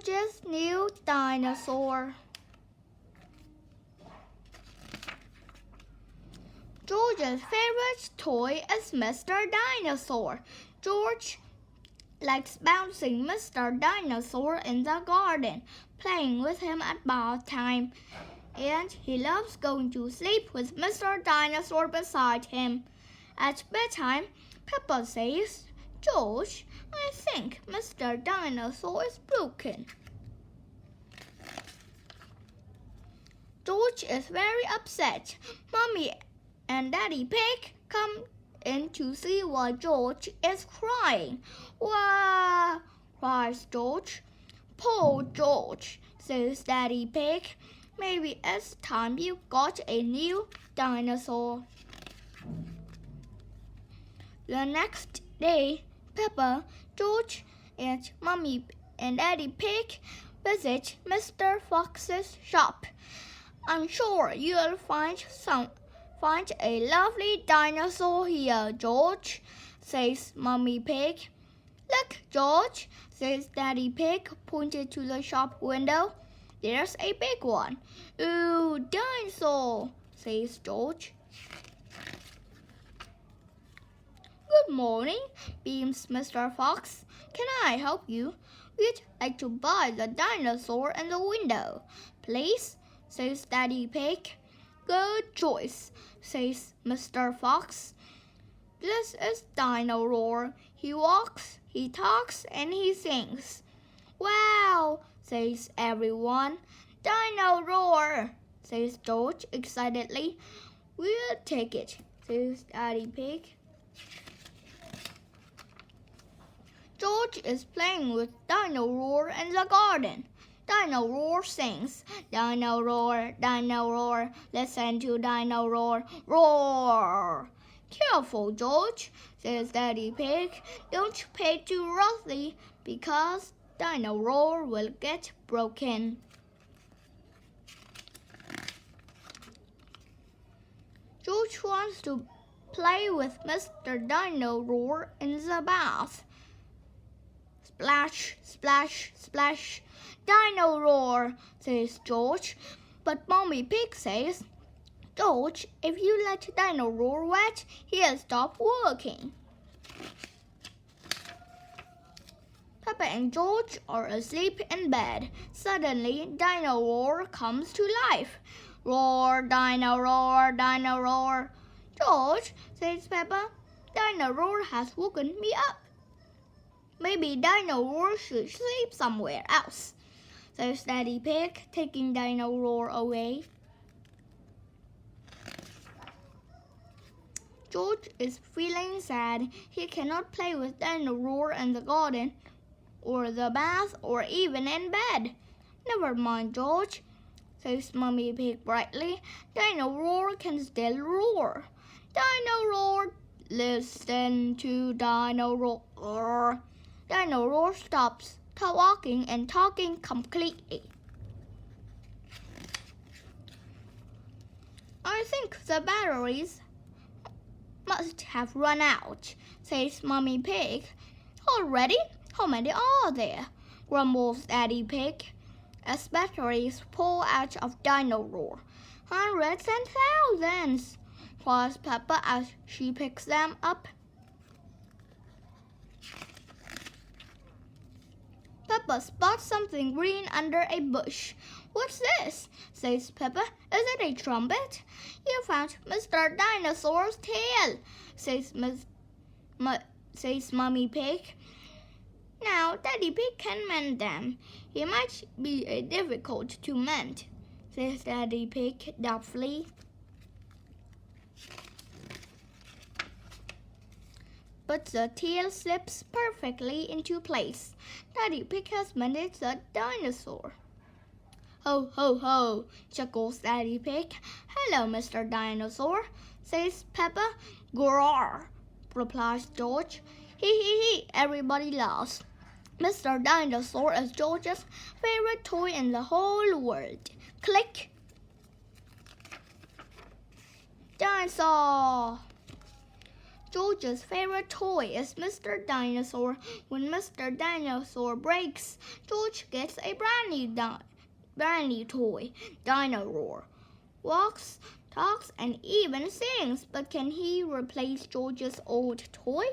George's new dinosaur. George's favorite toy is Mr. Dinosaur. George likes bouncing Mr. Dinosaur in the garden, playing with him at bath time, and he loves going to sleep with Mr. Dinosaur beside him. At bedtime, Peppa says, "George, I think Mr. Dinosaur is broken." George is very upset. Mommy and Daddy Pig come in to see why George is crying. "Wah!" cries George. "Poor George," says Daddy Pig. "Maybe it's time you got a new dinosaur." The next day, Peppa, George, and Mommy and Daddy Pig visit Mr. Fox's shop. "I'm sure you'll find a lovely dinosaur here, George," says Mommy Pig. "Look, George," says Daddy Pig, pointed to the shop window. "There's a big one." "Ooh, dinosaur," says George. "Good morning," beams Mr. Fox. "Can I help you? We'd like to buy the dinosaur in the window, please," says Daddy Pig. "Good choice," says Mr. Fox. "This is Dinosaur. He walks, he talks, and he sings." "Wow," says everyone. "Dinosaur," says George excitedly. "We'll take it," says Daddy Pig. George is playing with Dinosaur in the garden. Dinosaur sings, "Dinosaur, Dinosaur, listen to Dinosaur roar." "Careful, George," says Daddy Pig. "Don't play too roughly because Dinosaur will get broken." George wants to play with Mr. Dinosaur in the bath. Splash, splash, splash. "Dinosaur," says George. But Mommy Pig says, "George, if you let Dinosaur wet, he'll stop working." Peppa and George are asleep in bed. Suddenly, Dinosaur comes to life. "Roar, Dinosaur, Dinosaur." "George," says Peppa, "Dinosaur has woken me up." "Maybe Dinosaur should sleep somewhere else," says Daddy Pig, taking Dinosaur away. George is feeling sad. He cannot play with Dinosaur in the garden, or the bath, or even in bed. "Never mind, George," says Mommy Pig brightly. "Dinosaur can still roar. Dinosaur, listen to Dinosaur." Dinosaur stops walking and talking completely. "I think the batteries must have run out," says Mommy Pig. "Already? How many are there?" grumbles Daddy Pig, as batteries pour out of Dinosaur. "Hundreds and thousands," cries Peppa as she picks them up. Peppa spots something green under a bush. "What's this?" says Peppa. "Is it a trumpet?" "You found Mr. Dinosaur's tail," says Mommy Pig. "Now Daddy Pig can mend them. He might be difficult to mend," says Daddy Pig doubtfully. But the tail slips perfectly into place. Daddy Pig has mended the dinosaur. "Ho, ho, ho," chuckles Daddy Pig. "Hello, Mr. Dinosaur," says Peppa. "Grrr," replies George. He, everybody laughs. Mr. Dinosaur is George's favorite toy in the whole world. Click. Dinosaur! George's favorite toy is Mr. Dinosaur. When Mr. Dinosaur breaks, George gets a brand new toy, Dinosaur. Walks, talks, and even sings. But can he replace George's old toy?